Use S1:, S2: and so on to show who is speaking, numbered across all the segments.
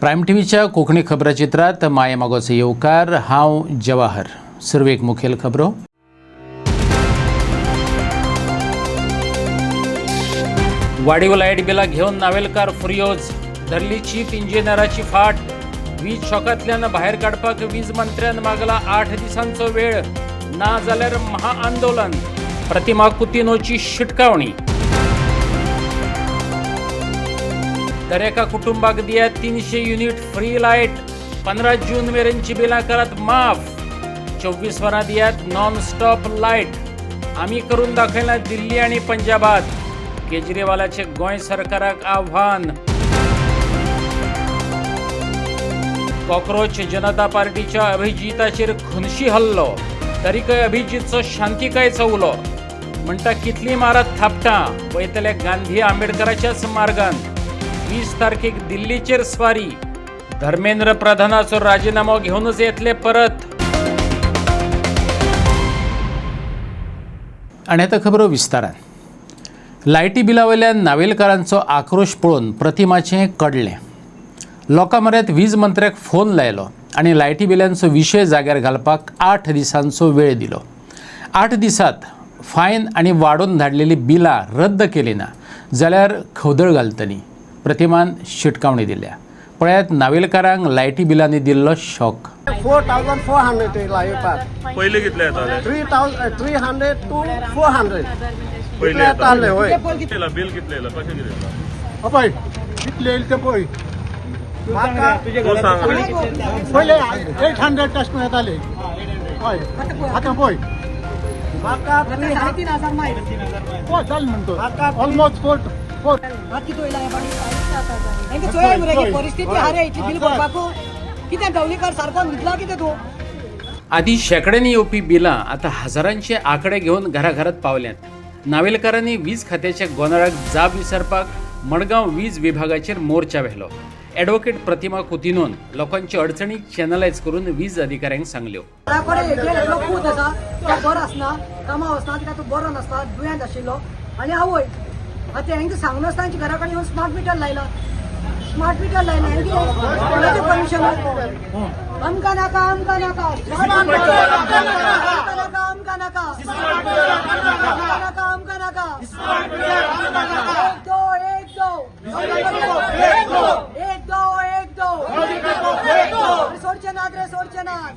S1: Prime टीव्हीच्या कोकणी खबराचित्रात माये मागोचे येवकार हांव जवाहर. सर्वेक मुखेल खबरो. वाडीव लायट बिलां घेवन नावेलकार फुर्योज. धरली चीफ इंजिनियराची फाट. वीज शॉकांतल्यान भायर काडपाक वीज मंत्र्यान मागला 8 दिसांचो वेळ. ना जाल्यार महाआंदोलन. प्रतिमा कुतिनोची शिटकावणी. दरेका कुटुंबाक दिया 300 युनिट फ्री लायट. 15 जून मेरेनची बिलां करात माफ. 24 वरां दियात नॉन स्टॉप लायट. आमी करून दाखयला दिल्ली आणि पंजाबात. केजरीवालाचे गोंय सरकाराक आव्हान. कॉक्रोच जनता पार्टीच्या अभिजिताचेर खुनशी हल्लो. तरीकय अभिजितचो शांतिकायेचो उलो. म्हणटा कितली मारत थापटां वयतले गांधी आंबेडकराच्याच मार्गान. 20 तारखेक दिल्लीचेर स्वारी. धर्मेंद्र प्रधानाचो राजीनामो घेऊनच येतले परत. आनी आतां खबरो विस्तारान. लायटी बिला वयल्यान नावेलकारांचो आक्रोश पळोवन प्रतिमाचें कडलें. लोकां म्हऱ्यांत वीज मंत्र्याक फोन लायलो आनी लायटी बिलांचो विशय जाग्यार घालपाक 8 दिसांचो वेळ दिलो. 8 दिसांत फायन आनी वाडोवन धाडलेली बिलां रद्द केली ना जाल्यार खवदळ घालतली. प्रतिमान शिटकावणी दिल्या. पळयात नावेलकारांक लायटी बिलांनी दिल्लो शॉक.
S2: 4,400 लायतात.
S3: पहिले कितले येताले?
S2: 300 to 400.
S3: पहिले
S2: येताले होय.
S3: बिल कितले येला? कशें कितें येता?
S2: पळय कितले येयले ते पळय. म्हाका
S3: तूं सांग.
S2: पहिले 800 टस्ट येताले. हय आतां पळय म्हाका 3,000 पळय चल म्हणतो. ऑलमोस्ट 4
S4: परिस्थिती हारे बिल भरपाक कितें ढवळीकर सारको न्हिदला कितें तूं.
S1: आदी शेकड्यांनी येवपी बिलां आतां हजारांचे आकडे घेवन घराघरात पावल्यात. नावेलकारांनी वीज खात्याच्या गोंधळाक जाप विचारपाक मडगांव वीज विभागाचेर मोर्चा व्हेलो. एडव्होकेट प्रतिमा कुतिनोन लोकांची अडचणी चॅनलायज करून वीज अधिकाऱ्यांक सांगल्यो.
S4: खूत आसा तो बरो आसना, कामां वचना, तिका तूं बरो नासता, दुयेंत आशिल्लो आनी आवय आतां हांकां सांगून आसता हांची घरा कडेन येवन स्मार्ट मिटर लायला. स्मार्ट मिटर लायला कोणाचें परमिशन आमकां नाका. आमकां नाका आमकां नाका. आमकां नाका. एक दो सोडचे नात रे. सोडचे नात.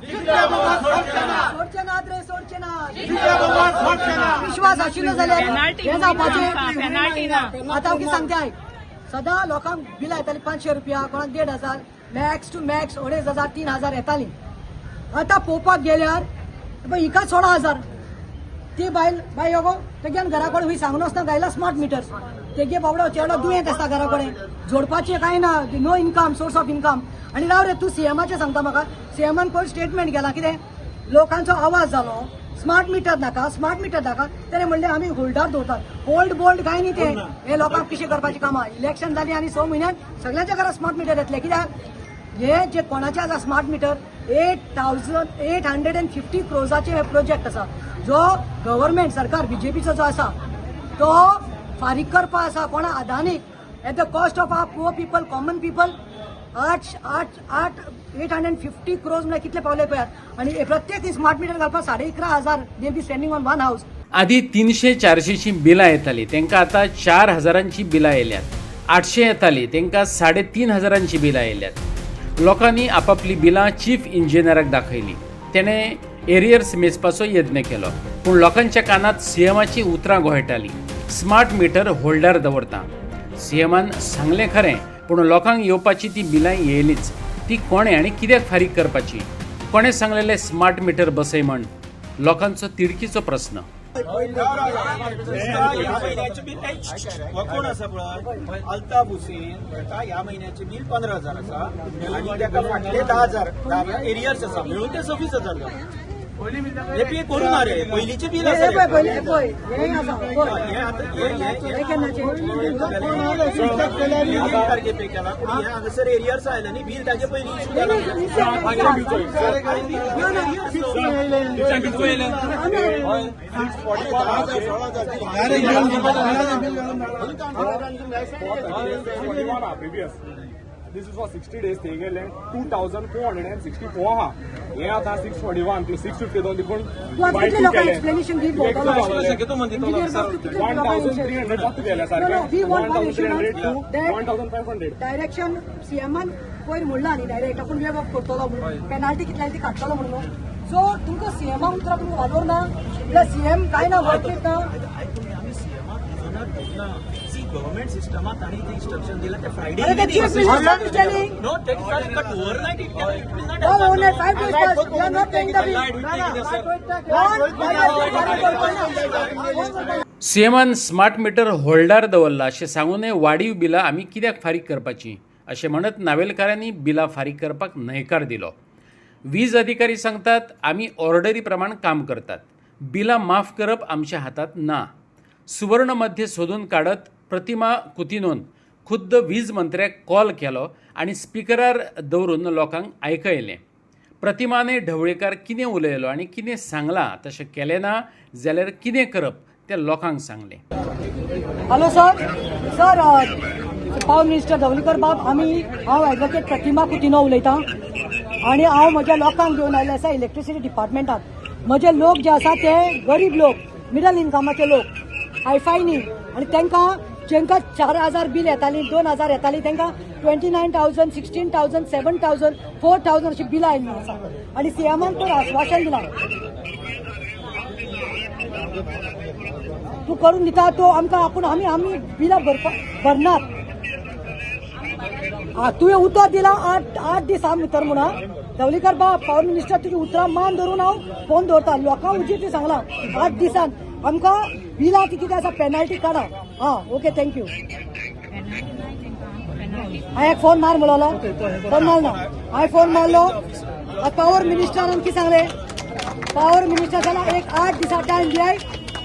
S4: विश्वास आशिल्लो जाल्यार हें जावपाचें. आतां हांव कितें सांगता आयक. सदां लोकांक बिलां येतालीं 500 रुपया, कोणाक 1,500, मॅक्स टू मॅक्स 2,500 3,000 येतालीं. आतां पळोवपाक गेल्यार हिका 16,000. ती बाय योगो तेगेन घरा कडेन हूंय सांगून आसता गायला स्मार्ट मिटर्स. तेगे बाबडो चेडो दुयेंत आसता घरा कडेन. जोडपाचें कांय ना. No income, source of income. आनी राव रे तूं सीएमाचें सांगता म्हाका. सीएमान पळय स्टेटमेंट केला कितें लोकांचो आवाज जालो. स्मार्ट मिटर नाका. तेणें म्हणलें आमी होल्डार दवरतात. होल्ड बोल्ड कांय न्ही तें. हे लोकांक पिशे करपाची कामां. इलेक्शन जालीं आनी 6 म्हयन्यान सगळ्यांच्या घरा स्मार्ट मिटर येतले. कित्याक हे जे कोणाचे आसा स्मार्ट मिटर 8,850 क्रोजाचे हे प्रोजेक्ट आसा जो गव्हर्मेंट सरकार बीजेपीचो जो आसा तो फारीक करपा आसा. कोणा अदानीक at the cost of our poor people, common people. 850 crores म्हणजे कितले पावले पळयात. आनी प्रत्येक स्मार्ट मिटर घालपाक 11,500 दे be spending on one house.
S1: आधी 300-400ची बिलां येताली तेंकां आतां 4,000ची बिलां येयल्यात. 800 येताली तेंकां 3,500ची बिलां येयल्यात. लोकांनी आपापली बिलां चीफ इंजिनियराक दाखयली. तेणें एरियर्स मेजपाचो यत्न केलो. पूण लोकांच्या कानात सीएमाची उतरां घोळटालीं. स्मार्ट मिटर होल्डार दवरता. सीएमान सांगलें खरें पूण लोकांक येवपाची ती बिलां येयलीच. ती कोणें आनी कित्याक फारीक करपाची? कोणें सांगलेलें स्मार्ट मिटर बसय म्हण? लोकांचो तिडकीचो प्रस्न.
S5: कोण आसा पळय अल्ताफ हुसेन ह्या महिन्याचे बिल 15,000 आसा आनी ताका फाटले 10,000 एरियर्स आसा मेळून ते 26,000 जाता. हे पे करू ना रे. पयलींचे बिल आसा तारखे पे केला पूण हे हांगासर एरियर्स आयला न्ही बिल ताजे पयलीं issue
S6: this is for 60 days they गेले 2464 हा हे आता 641 plus 650 दोन तिकून
S4: तू आता कितले लोकांना explanation दी बोलतो ना?
S5: किती म्हणते तो
S4: Engineer
S5: सर?
S4: बाबू किती लोकांना
S6: 1300 फक्त गेल्या
S4: No,
S6: सारखे
S4: no, we want one
S6: 1300
S4: assurance
S6: to
S4: that
S6: 1500
S4: direction सीएमान पयर म्हणला न्ही डायरेक्ट आपूण वेव ऑफ करतलो म्हणून पेनाल्टी कितल्या ती काडटलो म्हणून सो तुमकां सीएमा उतराक तुमकां वालोर ना कित्याक सीएम काय ना वर्क इट ना
S5: गव्हर्नमेंट सिस्टमात आणि ते इन्स्ट्रक्शन दिलं ते फ्रायडे
S4: अरे the chief minister is telling
S5: no but overnight it will not
S4: no only 5 days past you are not paying the bill
S1: सीएमान स्मार्ट मीटर होल्डार दवरला अशें सांगूनय वाडीव बिलां आमी कित्याक फारीक करपाची अशें म्हणत नावेलकारांनी बिलां फारीक करपाक न्हयकार दिलो. वीज अधिकारी सांगतात आमी ऑर्डरी प्रमाण काम करतात, बिलां माफ करप आमच्या हातात ना. सुवर्ण मध्य सोदून काडत प्रतिमा कुतिनोन खुद्द वीज मंत्र्याक कॉल केलो आनी स्पिकरार दवरून लोकांक आयकयलें. प्रतिमाने ढवळेकार कितें उलयलो आनी कितें सांगलां तशें केलें ना जाल्यार कितें करप तें लोकांक सांगलें.
S4: Hello sir power minister Dhavalikar बाब हांव ॲडवोकेट प्रतिमा कुतिनो उलयतां आनी हांव म्हज्या लोकांक घेवन आयिल्लें आसा इलेक्ट्रिसिटी डिपार्टमेंटांत. म्हजे लोक जे आसा ते गरीब लोक, मिडल इन्कमाचे लोक, हायफाय न्ही आनी जेंकां 4000 बील येतालीं 2000 येतालीं तांकां 29,000 16,000 7,000 4,000 अशीं बिलां आयिल्लीं आसा आनी सीएमान तर आश्वासन दिलां तूं करून दिता तो आमकां आमी बिलां भरनात. तुवें उतर दिलां 8 दीस भितर म्हणून धवलीकर बाब पावर मिनिस्टर तुजी उतरां मान धरून हांव फोन दवरता लोकांक उजीर ती सांगलां 8 दिसान आमकां बिलां ती कितें आसा पेनल्टी काडा. Okay thank you. हांवें एक फोन मार म्हणलो फोन मारना हांवें फोन मारलो पावर मिनिस्टरान कितें सांगलें पावर मिनिस्टर जाल्यार एक 8 दिसा टायम दियाय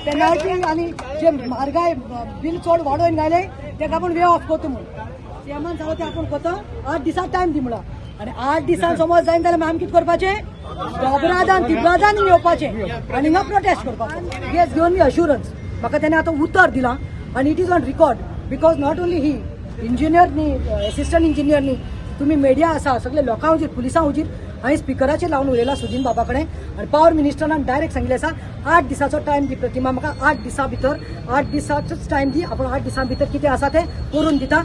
S4: पेनल्टी आनी जे म्हारगाय बील चड वाडोवन घायले तेका आपूण वे ऑफ करता म्हणून सीएमान सांगलें तें आपूण करता 8 दिसा टायम दी म्हणून आनी 8 दिसान समज जायना जाल्यार आमी कितें करपाचें दोबरादान तिब्रादान येवपाचें आनी हिंगा प्रोटेस्ट करपाचें. येस गिवन मी अश्युरन्स म्हाका तेणें आतां उतर दिलां आनी it is on record because not only he engineer न्ही असिस्टंट इंजिनियर न्ही तुमी मिडिया आसा सगळे लोकां हुजीर पुलिसां हुजीर हांवें स्पिकराचेर लावन उलयला सुदीन बाबा कडेन आनी पावर मिनिस्टरान डायरेक्ट सांगिल्लें आसा 8 दिसाचो टायम दी प्रतिमा म्हाका 8 दिसा भितर 8 दिसाचोच टायम दी आपूण 8 दिसां भितर कितें आसा तें करून दिता.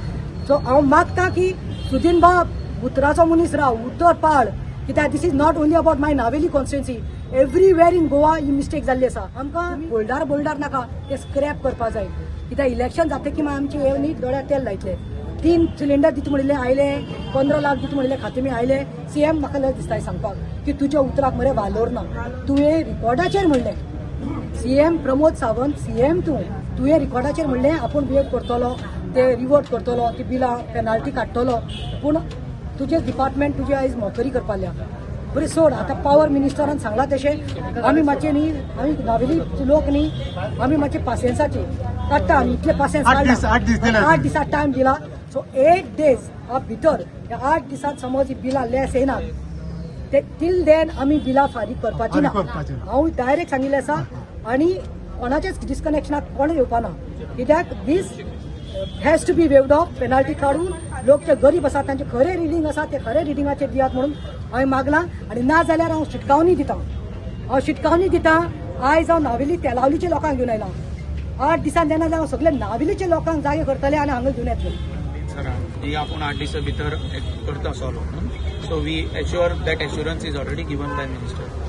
S4: सो हांव मागतां की सुदीन बाब उतराचो मनीस राव उतर पाळ कित्याक this is not only about my नावेली कॉन्स्टिट्युएन्सी एवरीवेर इन गोवा ही मिस्टेक जाल्ली आसा. आमकां बोल्डार नाका ते स्क्रॅप करपा जाय कित्याक इलेक्शन जातकीर की आमचे हे न्ही दोळ्यार तेल लायतले 3 सिलिंडर दिता म्हणिल्ले आयले 15 लाख दिता म्हणिल्ले खातेमी आयले. सीएम म्हाका लज दिसता सांगपाक की तुज्या उतराक मरे वालोर ना तुवें रिकॉर्डाचेर म्हणलें सीएम प्रमोद सावंत सीएम तुवें रिकॉर्डाचेर म्हणलें आपूण वेव करतलो ते रिवर्ट करतलो ती बिलां पेनाल्टी काडटलो पूण तुजें डिपार्टमेंट तुजी आयज मोकरी करपाल्या बरें सोड. आतां पावर मिनिस्टरान सांगलां तशें आमी मातशें न्ही आमी नावेली लोक न्ही आमी मातशें पासियन्साचे काडटा आमी इतले पासियन्स 8 दिसा टायम दिला. सो 8 डेज भितर 8 दिसांत समज ही बिलां लेस येनात ते टील देन आमी बिलां फारीक करपाची ना. हांव डायरेक्ट सांगिल्लें आसा आनी कोणाचेच डिस्कनेक्शनाक कोण येवपाना कित्याक this has to be waived off penalty काडून लोक जे गरीब आसात तांचे खरें रिडींग आसा ते खरें रिडींगाचेर दियात म्हणून हांवें मागलां आनी ना जाल्यार हांव शिटकावनी दितां. आयज हांव नावेली तेलावलीच्या लोकांक घेवन आयलां 8 दिसान जेन्ना हांव सगळे नावेलीच्या लोकांक जागे करतले आनी हांगा घेवन येतले.
S5: सर ही आपूण 8 दिसा भितर करता solve so we assure that assurance is already given by minister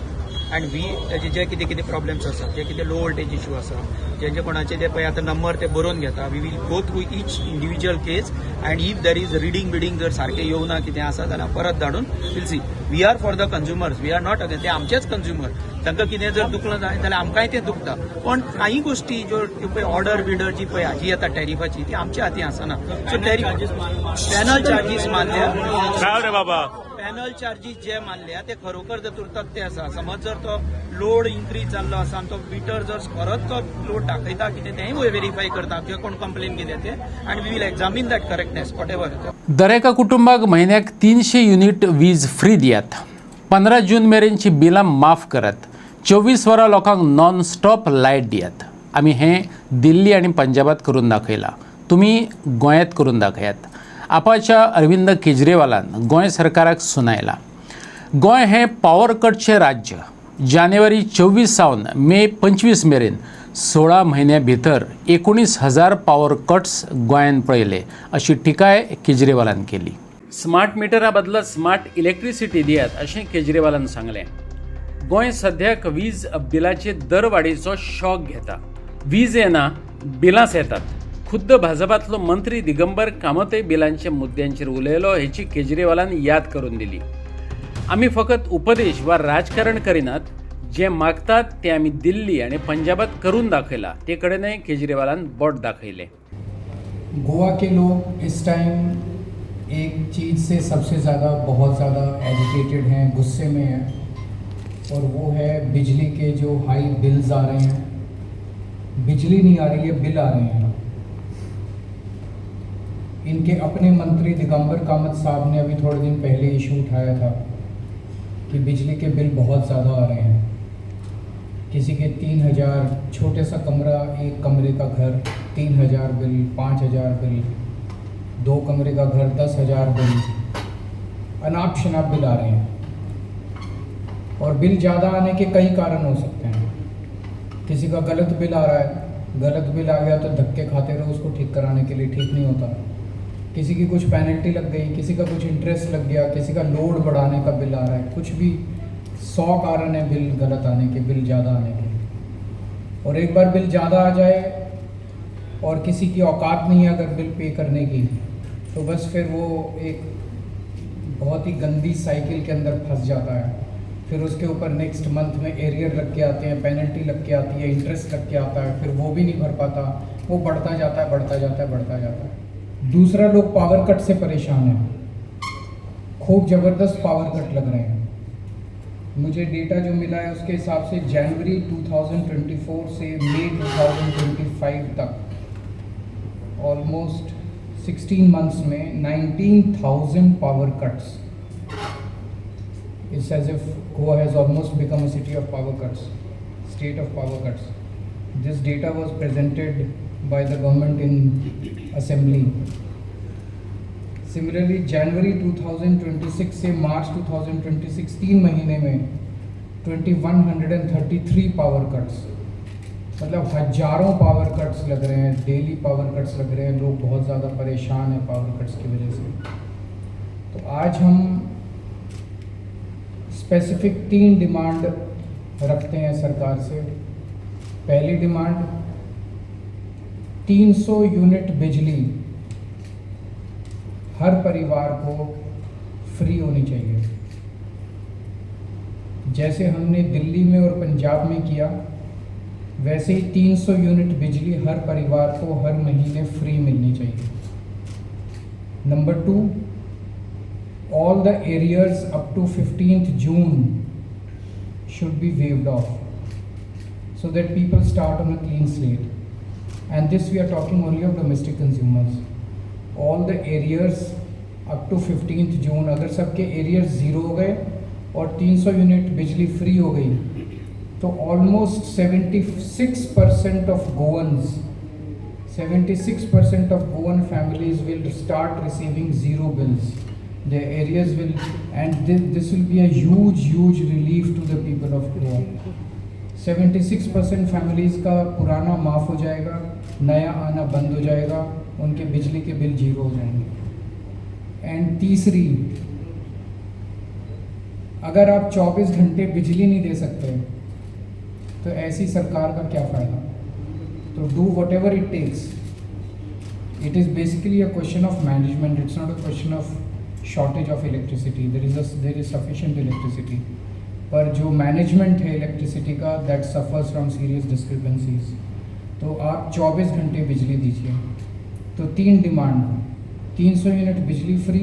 S5: and we तेजे जे कितें प्रॉब्लेम्स आसा जे कितें लो वोल्टेज इश्यू आसा जेंचे कोणाचे ते पळय आतां नंबर ते बरोवन घेता we will go through each individual case and if there is reading जर सारकें येवना कितें आसा जाल्यार परत धाडून will see we are for the consumers we are not against ते आमचेच कन्झ्युमर तांकां कितें जर दुखलं जाय जाल्यार आमकांय तें दुखता पण काही गोष्टी ज्यो पळय ऑर्डर बिडर जी पळय हाजी येता टॅरिफाची ती आमच्या हाती आसना. सो पॅनल चार्जीस मारल्या
S3: काय रे बाबा
S5: पॅनल चार्जीस जे मारल्या ते खरोखर जर तुरतात ते आसा. समज जर तो लोड इन्क्रीज जाल्लो आसा आनी तो मिटर जर खरोच तो लोड दाखयता कितें तेंय व्हेरीफाय करता किंवा कोण कंप्लेन कितें ते आनी we will examine that correctness whatever.
S1: दर एका कुटुंबाक महिन्याक 300 युनिट वीज फ्री दियात. 15 जून मेरेनची बिलां माफ करात. 24 वरां लोकांक नॉन स्टॉप लायट दियात. आमी हें दिल्ली आनी पंजाबात करून दाखयलां. तुमी गोंयांत करून दाखयात. आपाच्या अरविंद केजरीवालान गोंय सरकाराक सुनायला. गोंय हें पॉवर कटचें राज्य. जानेवारी 24 सावन मे 25 मेरेन 16 म्हयन्या भितर 19,000 पॉवर कट्स गोंयांत पळयले अशी टिकाय केजरीवालान केली. स्मार्ट मिटरा बदला स्मार्ट इलेक्ट्रिसिटी दियात अशें केजरीवालान सांगलें. गोंय सद्याक वीज बिलाचे दरवाडीचो शॉक घेता. वीज येना, बिलांच येतात. खुद्द भाजपांतलो मंत्री दिगंबर कामतय बिलांच्या मुद्द्यांचेर उलयलो हेची केजरीवालान याद करून दिली. आमी फकत उपदेश वा राजकारण करिनात. जे मागतात ते आमी दिल्ली आणि पंजाबात करून दाखयला ते कडेनय केजरीवालान बोट दाखयलें.
S7: गोवा के लोग इस टाइम एक चीज़ से सबसे ज़्यादा बहुत ज़्यादा एजिटेटेड हैं, गुस्से में हैं, और वो है बिजली के जो हाई बिल्स आ रहे हैं. बिजली नहीं आ रही है, बिल आ रहे हैं. इनके अपने मंत्री दिगंबर कामत साहब ने अभी थोड़े दिन पहले इशू उठाया था कि बिजली के बिल बहुत ज़्यादा आ रहे हैं. किसी के 3,000, छोटे सा कमरा, एक कमरे का घर 3,000 बिल, 5,000 बिल, 2 कमरे का घर 10,000 बिल, अनाप शनाप बिल आ रहे हैं. और बिल ज़्यादा आने के कई कारण हो सकते हैं. किसी का गलत बिल आ रहा है, गलत बिल आ गया तो धक्के खाते रहो उसको ठीक कराने के लिए, ठीक नहीं होता. किसी की कुछ पेनल्टी लग गई, किसी का कुछ इंटरेस्ट लग गया, किसी का लोड बढ़ाने का बिल आ रहा है. कुछ भी 100 कारण है बिल गलत आने के, बिल ज़्यादा आने के. और एक बार बिल ज़्यादा आ जाए और किसी की औकात नहीं है अगर बिल पे करने की, तो बस फिर वो एक बहुत ही गंदी साइकिल के अंदर फंस जाता है. फिर उसके ऊपर नेक्स्ट मंथ में एरियर लग के आते हैं, पेनल्टी लग के आती है, इंटरेस्ट लग के आता है, फिर वो भी नहीं भर पाता. वो बढ़ता जाता है, बढ़ता जाता है, बढ़ता जाता है. दूसरा, लोग पावर कट से परेशान हैं. खूब ज़बरदस्त पावर कट लग रहे हैं. मुझे डेटा जो मिला है उसके हिसाब से जनवरी 2024 से मई 2025 तक ऑलमोस्ट 16 मंथ्स में 19,000 power cuts. It's as if Goa has almost become a city of power cuts, state of power cuts. This data was presented by the government in assembly. Similarly, January 2026 से मार्च 2026 3 महीने में 2133 power cuts. मतलब हजारों power cuts लग रहे हैं, daily power cuts लग रहे हैं. लोग बहुत ज़्यादा परेशान हैं पावर कट्स की वजह से. तो आज हम स्पेसिफिक 3 डिमांड रखते हैं सरकार से. पहली डिमांड, 300 यूनिट बिजली हर परिवार को फ्री होनी चाहिए. जैसे हमने दिल्ली में और पंजाब में किया, वैसे ही 300 यूनिट बिजली हर परिवार को हर महीने फ्री मिलनी चाहिए. Number 2, all the arrears up to 15th June should be waived off so that people start on a clean slate. And this we are talking only of domestic consumers. All the arrears up to 15th June, अगर सबके arrears 0 हो गए और 300 unit बिजली free हो गई, तो almost 76% of Goans, 76% of Goan families will start receiving 0 bills. The areas will, and this will be a huge relief to the people of Goa. 76% families का पुराना माफ़ हो जाएगा, नया आना बंद हो जाएगा, उनके बिजली के बिल 0 हो जाएंगे. एंड तीसरी, अगर आप 24 घंटे बिजली नहीं दे सकते तो ऐसी सरकार का क्या फ़ायदा. तो do whatever it takes. It is basically a question of management. It's not a question of shortage of electricity. There is sufficient electricity. पर जो मैनेजमेंट है इलेक्ट्रिसिटी का, that suffers from serious discrepancies. तो आप 24 घंटे बिजली दीजिए. तो 3 डिमांड, 300 यूनिट बिजली फ्री.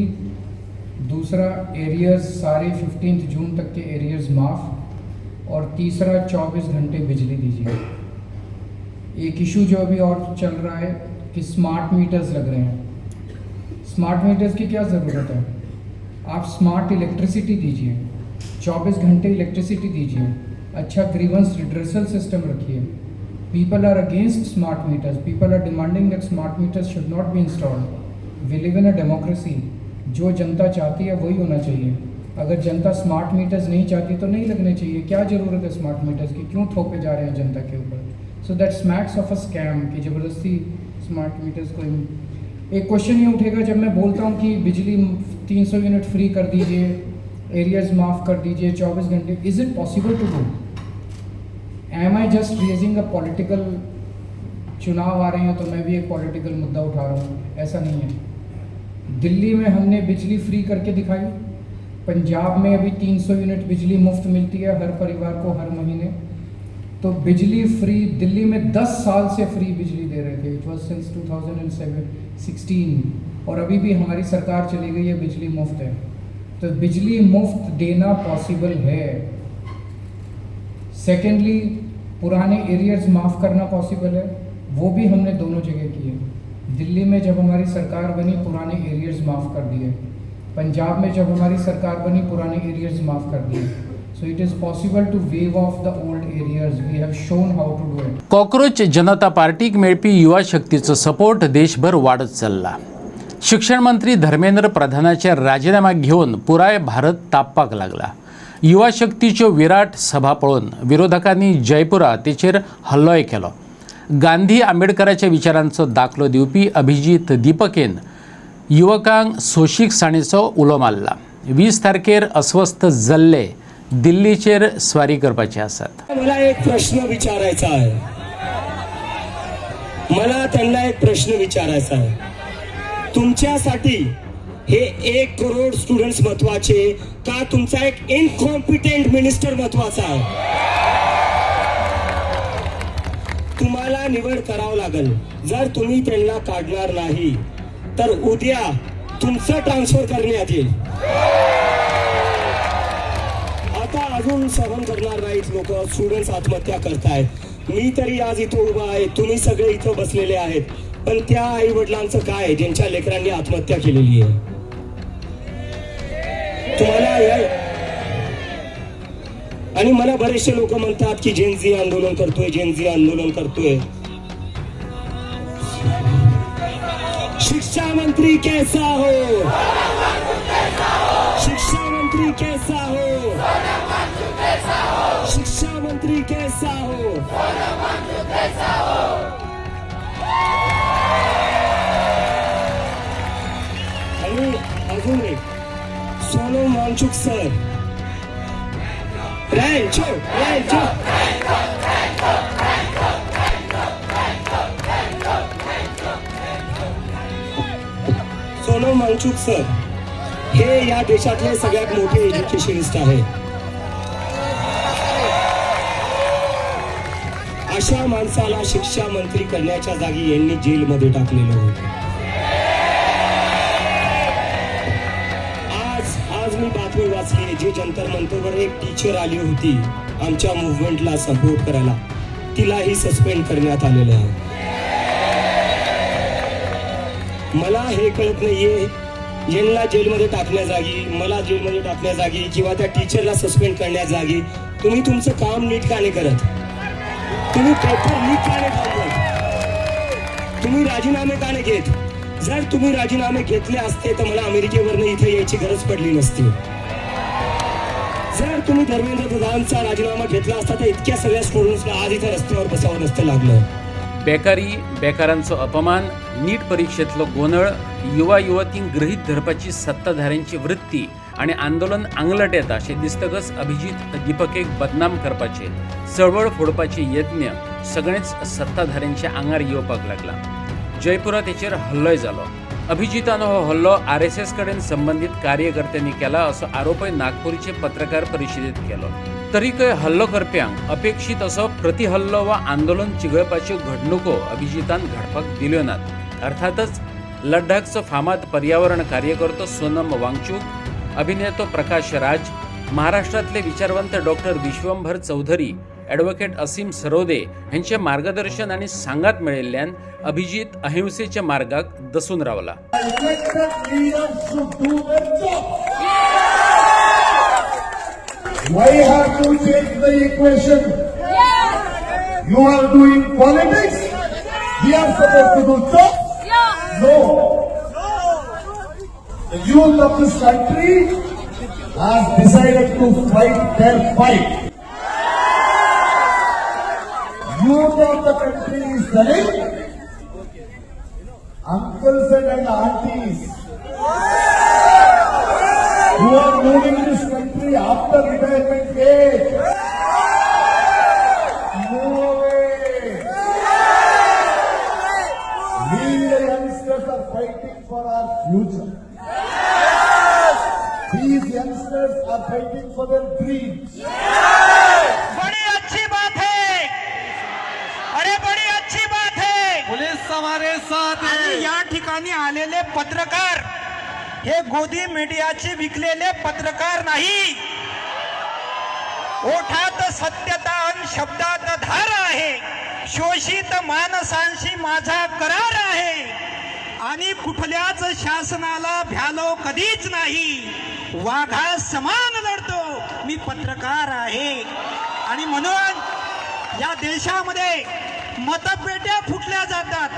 S7: दूसरा, एरियर्स सारे 15 जून तक के एरियर्स माफ़. और तीसरा, 24 घंटे बिजली दीजिए. एक इशू जो अभी और चल रहा है कि स्मार्ट मीटर्स लग रहे हैं. स्मार्ट मीटर्स की क्या ज़रूरत है. आप स्मार्ट इलेक्ट्रिसिटी दीजिए, 24 घंटे इलेक्ट्रिसिटी दीजिए. अच्छा ग्रीवेंस रिड्रेसल सिस्टम रखिए. People are against smart meters. People are demanding that smart meters should not be installed. We live in a democracy, जो जनता चाहती है वही होना चाहिए। अगर जनता स्मार्ट मीटर्स नहीं चाहती तो नहीं लगने चाहिए, क्या ज़रूरत है स्मार्ट मीटर्स की, क्यों थोपे जा रहे हैं जनता के ऊपर। So that smacks of a scam कि ज़बरदस्ती स्मार्ट मीटर्स को। एक क्वेश्चन ये उठेगा जब मैं बोलता हूँ कि बिजली 300 यूनिट फ्री कर दीजिए, एरियाज माफ़ कर दीजिए 24 घंटे, is it possible to do? Am I just raising a political, चुनाव आ रहे हैं तो मैं भी एक पॉलिटिकल मुद्दा उठा रहा हूँ? ऐसा नहीं है। दिल्ली में हमने बिजली फ्री करके दिखाई, पंजाब में अभी 300 यूनिट बिजली मुफ्त मिलती है हर परिवार को हर महीने। तो बिजली फ्री दिल्ली में 10 साल से फ्री बिजली दे रहे थे, इट वॉज सिंस 2016, और अभी भी हमारी सरकार चली गई है, बिजली मुफ्त है। तो बिजली मुफ्त देना पॉसिबल है। सेकेंडली, पुराने एरियर्स माफ़ करना पॉसिबल है, वो भी हमने दोनों जगह किए। दिल्ली में जब हमारी सरकार बनी पुराने एरियर्स माफ़ कर दिए, पंजाब में जब हमारी सरकार बनी पुराने एरियर्स माफ़ कर दिए। So it is possible to waive off the old arrears, we have shown how to do it.
S1: Cockroach जनता पार्टीक मेळपी युवा शक्तीचो सपोर्ट देशभर वाढत चालला। शिक्षण मंत्री धर्मेंद्र प्रधानाचे राजीनामा घेऊन पुराय भारत तापपाक लागला। युवा शक्तीच्यो विराट सभा पळोवन विरोधकांनी जयपुरात तेचेर हल्लोय केलो। गांधी आंबेडकराच्या विचारांचो दाखलो दिवपी अभिजीत दीपकेन युवकांक सोशीकसाणीचो उलो मारला। 20 तारखेर अस्वस्थ जल्ले दिल्लीचेर स्वारी करपाचे आसात।
S8: मला एक प्रश्न विचारायचा आहे, मला त्यांना एक प्रश्न विचारायचा आहे, तुमच्यासाठी हे 1 करोड स्टुडंट्स महत्वाचे का तुमचा एक इनकॉम्पिटेंट मिनिस्टर महत्वाचा आहे? तुम्हाला निवड करावं लागेल। जर तुम्ही त्यांना काढणार नाही तर उद्या तुमचं ट्रान्सफर करण्यात येईल। आता अजून सहन करणार नाहीत लोक, स्टुडंट्स आत्महत्या करतायत। मी तरी आज इथं उभा आहे, तुम्ही सगळे इथं बसलेले आहेत, पण त्या आई वडिलांचं काय ज्यांच्या लेकरांनी आत्महत्या केलेली आहे? तुम्हाला आणि मला बरेचसे लोक म्हणतात की जेनझी आंदोलन करतोय, जेनझी आंदोलन करतोय। शिक्षा मंत्री कैसा हो, शिक्षा मंत्री कैसा हो, शिक्षा मंत्री कैसा हो। आणि अजून एक, सोनम वांगचुक सर, रैंचो सोनम वांगचुक सर हे या देशातले सगळ्यात मोठे एज्युकेशनिस्ट आहेत। अशा माणसाला शिक्षा मंत्री करण्याच्या जागी यांनी जेलमध्ये टाकलेलं होतं। आज मी बातमी वाचली, जी जंतर मंतरवर एक टीचर आली होती आमच्या मुवमेंटला सपोर्ट करायला, तिलाही सस्पेंड करण्यात आलेलं आहे। मला हे कळत नाहीये, यांना जेलमध्ये टाकण्या जागी, मला जेलमध्ये टाकण्या जागी किंवा त्या टीचरला सस्पेंड करण्या जागी तुम्ही तुमचं काम नीट का नाही करत? तुम्ही पेपर लीक का नाही थांबवत? तुम्ही राजीनामे का नाही घेत? जर तुम्ही राजीनामे घेतले असते तर मला अमेरिकेवरनं इथे यायची गरज पडली नसती। जर तुम्ही धर्मेंद्र प्रधानचा राजीनामा घेतला असता तर इतक्या सगळ्या स्टुडंट्सला आज इथे रस्त्यावर बसावं नसतं लागलं।
S1: बेकारी, बेकारांचो अपमान, नीट परीक्षेतलो गोंधळ, युवा युवतींक गृहीत धरपाची सत्ताधाऱ्यांची वृत्ती आणि आंदोलन आंगलट येता अशें दिसतकच अभिजीत दीपकेक बदनाम करपाचे, चळवळ फोडपाचे यत्न सगळेच सत्ताधाऱ्यांच्या आंगार येवपाक लागला। जयपुरात तेचेर हल्लोय जालो। अभिजितानो हो हल्लो RSS कडेन संबंधित कार्यकर्त्यांनी केला असो आरोपय नागपूरचे पत्रकार परिशदेत केलो। तरीकय हल्लो करप्यांक अपेक्षित असो प्रतिहल्लो वा आंदोलन चिघळपाच्यो घडणुको अभिजितान घडपाक दिल्यो नात। अर्थातच लड्डाखचो फामाद पर्यावरण कार्यकर्तो सोनम वांगचुक, अभिनेतो प्रकाश राज, महाराष्ट्रातले विचारवंत डॉक्टर विश्वंभर चौधरी, ॲडव्होकेट असीम सरोदे यांचे मार्गदर्शन आणि सांगात मिळाल्यान अभिजित अहिंसेच्या मार्गाक दसून रावला।
S2: Why have to change the equation? You are doing politics? We are supposed to do jobs? No. The youth of this country has decided to fight their fight. Youth of the country is telling uncles and aunties who are moving this country after retirement age. Move away. We the youngsters are fighting for our future. These youngsters are fighting for their dreams.
S5: बड़ी अच्छी बात है, अरे बड़ी अच्छी बात है.
S6: Police हमारे साथ
S5: आणि या ठिकाणी आलेले पत्रकार हे गोदी मीडियाचे विकलेले पत्रकार नाही. ओठात सत्यता आणि शब्दात धार आहे. शोषित माणसांशी माझा करार आहे आणि कुठल्याच शासनाला भ्यालो कधीच नाही. वाघा समान लढतो मी पत्रकार आहे. आणि म्हणून या देशामध्ये मतपेट्या फुटल्या जातात,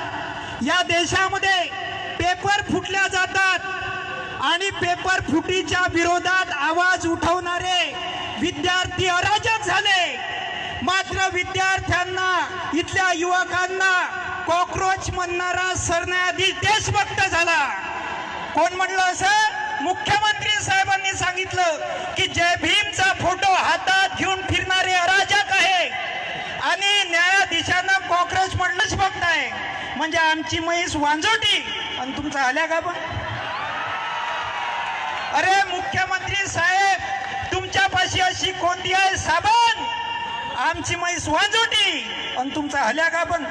S5: या देशामध्ये पेपर फुटल्या जातात आणि पेपर फुटीच्या विरोधात आवाज उठवणारे विद्यार्थी अराजक झाले. मात्र विद्यार्थ्यांना, इथल्या युवकांना कॉक्रोच म्हणणारा सरन्यायाधीश देशभक्त झाला. कोण म्हणलं असं? मुख्यमंत्री साहेबांनी सांगितलं की जय भीमचा फोटो हातात घेऊन फिरणारे अराजक आहे आणि न्यायाधीशांना कॉक्रोच म्हणलंच बघताय. म्हणजे आमची म्हैस वांजोटी आणि तुमचा आल्या का? पण अरे मुख्यमंत्री साहेब, तुमच्यापाशी अशी कोणती आहे साबण? आमची म्हैस वांजोटी आणि तुमचा हल्या का? पण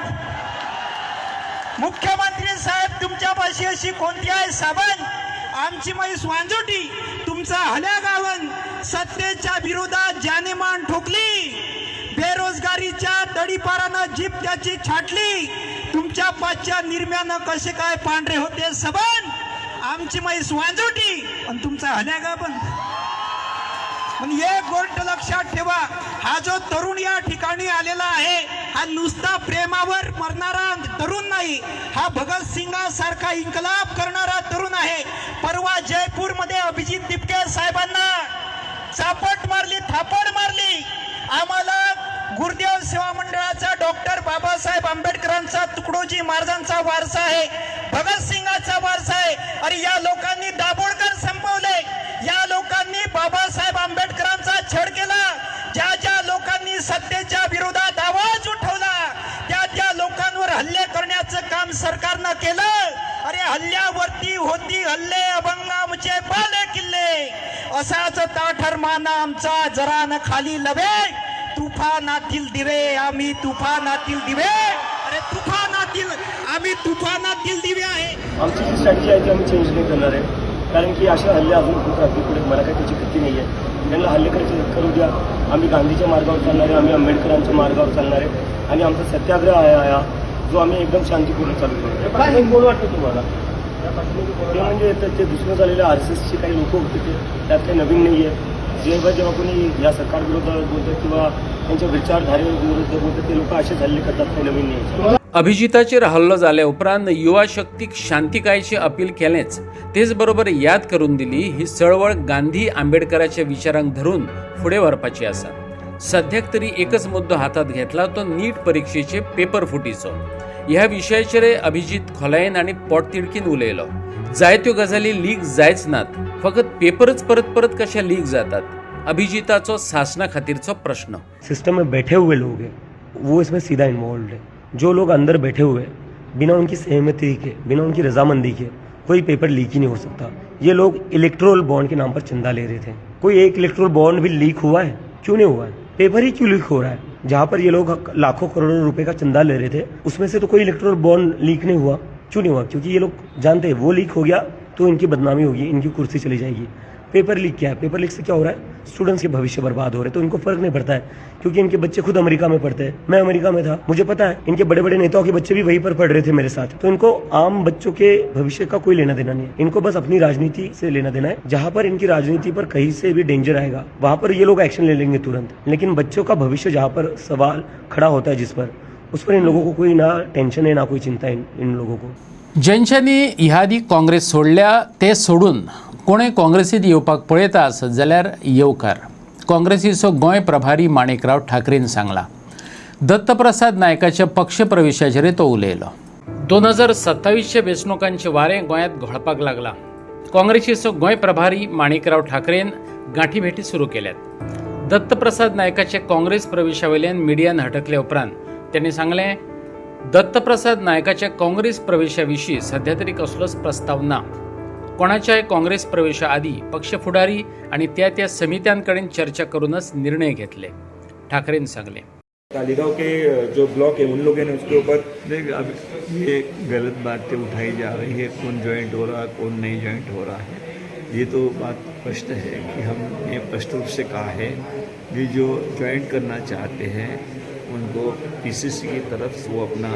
S5: मुख्यमंत्री साहेब, तुमच्यापाशी अशी कोणती आहे साबण? आमची म्हैस वांजोटी, तुमचा हल्या गावन. सत्तेच्या विरोधात जानेमान ठोकली, बेरोजगारीच्या तडीपारानं जीप त्याची छाटली. तुमच्या पाचच्या निर्म्यानं कसे काय पांढरे होते सबन? आमची म्हैस वांजोटी आणि तुमचा हल्या का? पण एक गोष्ट लक्षात ठेवा, हा जो तरुण या ठिकाणी आलेला आहे हा नुसता प्रेमावर मरणारा तरुण नाही, हा भगतसिंगासारखा इन्कलाब करणारा तरुण आहे. परवा जयपूरमध्ये अभिजित तिपके साहेबांना चापट मारली, थापड मारली. आम्हाला गुरुदेव सेवा मंडळाचा डॉक्टर बाबासाहेब आंबेडकरांचा, तुकडोजी महाराजांचा वारसा आहे, भगतसिंगाचा वारसा आहे. अरे या लोकांनी दाभोळकर संपवले, या लोकांनी बाबासाहेब आंबेडकरांचा छळ केला. ज्या ज्या लोकांनी सत्तेच्या विरोधात आवाज उठवला त्या लोकांवर हल्ले करण्याचं काम सरकारनं केलं. अरे हल्ल्यावरती होती हल्ले अभंगामचे बाले किल्ले. असाच ताठरमाना आमचा जरा न खाली लवे. तुफानातील दिवे आम्ही तुफानातील दिवे. अरे तुफानातील आम्ही तुफानातील दिवे आहे.
S8: आमची जी स्ट्रॅटेजी आहे ती आम्ही चेंज नाही करणार आहे, कारण की असे हल्ले अजून होत राहतील पुढे. मला काही त्याची भीती नाही आहे. त्यांना हल्ले करायचे करू द्या. आम्ही गांधीच्या मार्गावर चालणार आहे, आम्ही आंबेडकरांच्या मार्गावर चालणार आहे आणि आमचा सत्याग्रह आहे जो आम्ही एकदम शांतीपूर्ण चालू करू. काय हे कोण वाटतं तुम्हाला? ते म्हणजे ते दुसरं झालेले RSSचे काही लोक होते, ते त्यात काही नवीन नाही आहे. जेव्हा कोणी या सरकार विरोधात बोलतात किंवा त्यांच्या विचारधारेविरुद्ध बोलतात ते लोक असे हल्ले करतात, काही नवीन नाही.
S1: अभिजिताचेर हल्लो जाल्या उपरांत युवा शक्तीक शांतिकायेची अपील केलेंच, तेच बरोबर याद करून दिली ही चळवळ गांधी आंबेडकराच्या विचारांक धरून फुडें व्हरपाची आसा. सद्याक तरी एकच मुद्दो हातात घेतला, तो नीट परीक्षेचे पेपर फुटीचो. ह्या विशयाचेर अभिजित खोलायेन आनी पोटतिडकीन उलयलो. जायत्यो गजाली लीक जायच नात, फकत पेपरच परत परत कशा लीक जातात. अभिजिताचो शासना खातीरचो प्रश्न.
S8: सिस्टम में बैठे हुए लोग हैं वो इसमें सीधा इन्वॉल्व है. जो लोग अंदर बैठे हुए हैं बिना उनकी सहमति के, बिना उनकी रजामंदी के कोई पेपर लीक ही नहीं हो सकता. ये लोग इलेक्ट्रोल बॉन्ड के नाम पर चंदा ले रहे थे. कोई एक इलेक्ट्रोल बॉन्ड भी लीक हुआ है? क्यों नहीं हुआ है? पेपर ही क्यों लीक हो रहा है? जहाँ पर ये लोग लाखों करोड़ों रुपए का चंदा ले रहे थे उसमें से तो कोई इलेक्ट्रोल बॉन्ड लीक नहीं हुआ. क्यों नहीं हुआ? क्योंकि ये लोग जानते हैं वो लीक हो गया तो इनकी बदनामी होगी, इनकी कुर्सी चली जाएगी. पेपर लीक क्या है? पेपर लीक से क्या हो रहा है? स्टूडेंट्स के भविष्य बर्बाद हो रहे हैं. तो इनको फर्क नहीं पड़ता है क्योंकि इनके बच्चे खुद अमेरिका में पढ़ते हैं. मैं अमेरिका में था, मुझे पता है इनके बड़े बड़े नेताओं के बच्चे भी वहीं पर पढ़ रहे थे मेरे साथ. तो इनको आम बच्चों के भविष्य का कोई लेना देना नहीं है. इनको बस अपनी राजनीति से लेना देना है. जहां पर इनकी राजनीति पर कहीं से भी डेंजर आएगा वहां पर ये लोग एक्शन ले लेंगे तुरंत. लेकिन बच्चों का भविष्य जहां पर सवाल खड़ा होता है जिस पर, उस पर इन लोगों को कोई ना टेंशन है ना कोई चिंता है इन लोगों को.
S1: ज्यांच्यांनी ह्या आदी काँग्रेस सोडल्या ते सोडून कोणें काँग्रेसीत येवपाक पळयता आसत जाल्यार येवकार. काँग्रेसीचो गोंय प्रभारी माणिकराव ठाकरेन सांगला. दत्तप्रसाद नायकाच्या पक्ष प्रवेशाचेर तो उलयलो. 2027च्या वेंचणुकांचे वारें गोंयांत घोळपाक लागला. काँग्रेसीचो गोंय प्रभारी माणिकराव ठाकरेन गांठीभेटी सुरू केल्यात. दत्तप्रसाद नायकाचे काँग्रेस प्रवेशावयल्यान मिडियान हटकले उपरांत त्यांनी सांगलें, दत्तप्रसाद नायकाच्या काँग्रेस प्रवेशा सध्या तरी कसलोच प्रस्ताव ना. कोणाच्याय काँग्रेस प्रवेशा आदी पक्ष फुडारी आणि त्या समित्यांकडेन चर्चा करूनच निर्णय घेतले. ठाकरेन सांगले.
S9: तालिगांव के जो ब्लॉक है उन लोगों ने उसके ऊपर देख अब ये गलत बातें उठाई जा रही है, कौन ज्वाइंट हो रहा है कौन नहीं ज्वाइंट हो रहा है. ये तो बात स्पष्ट है कि हम ये स्पष्ट रूप से कहा है कि जो ज्वाइंट करना चाहते हैं उनको पीसीसी की तरफ से वो अपना